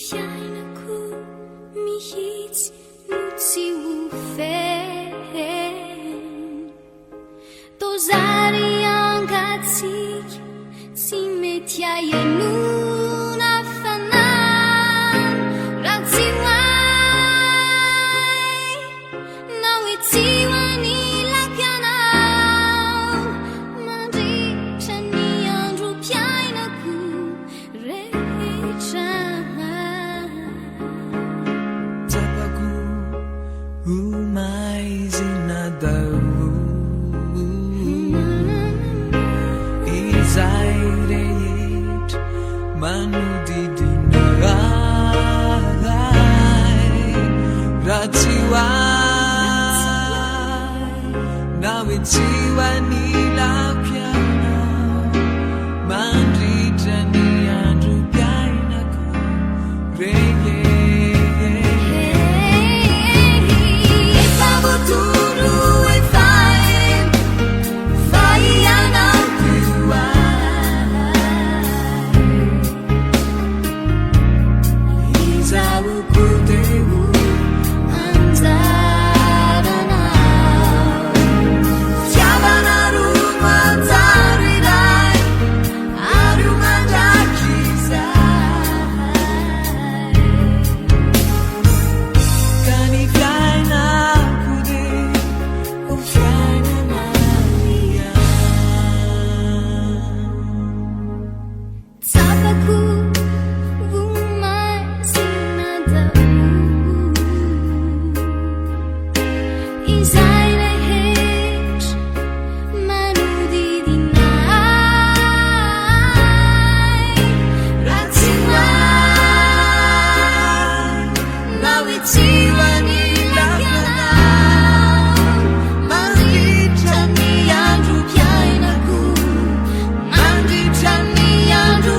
fiainako mihitsy no tsy ho feno tozary angatsika tsy mety ahenona fanany raha tsy hoay na hoe tsy hoany lakianao mandritra ny andro mpiainako rehetra tapako ho maizina daholo izay rehetra manodidina raha tsy hoay na hoe tsy hoany lampianao mandritra ny andro mpiainako efa voatoro efa eno fa ianao izahoko teo anjaranao fiavana rono anjaro iray ary ho mandraky izay ka ny fiainako dia ho fiainanao ihany tapako ho maizina daholo izay rehetra manodidina raha tsy hoay na hoe tsy hoany lakianao mandritra ny andro mpiainako mandritra ny andro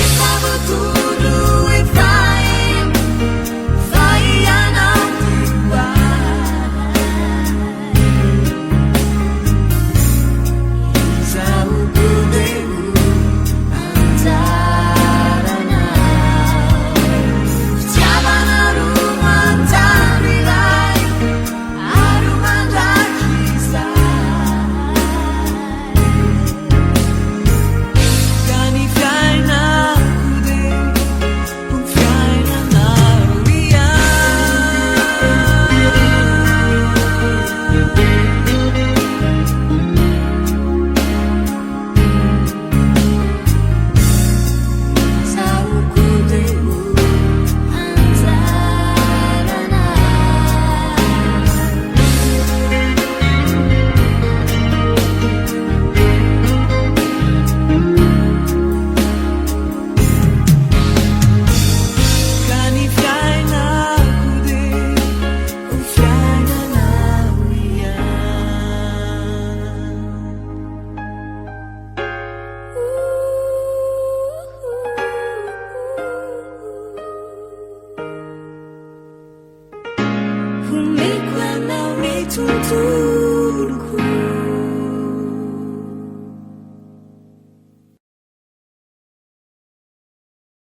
efa voatoro efa eno fa ianao izahoko teo anjaranao fitiavana rono anjaro iray ary ho mandraky izay ka ny fiainako dia ho fiainanao izahoko teo ka ny fiainako dia ho fiainanao ihany Humiko anao ny tontolo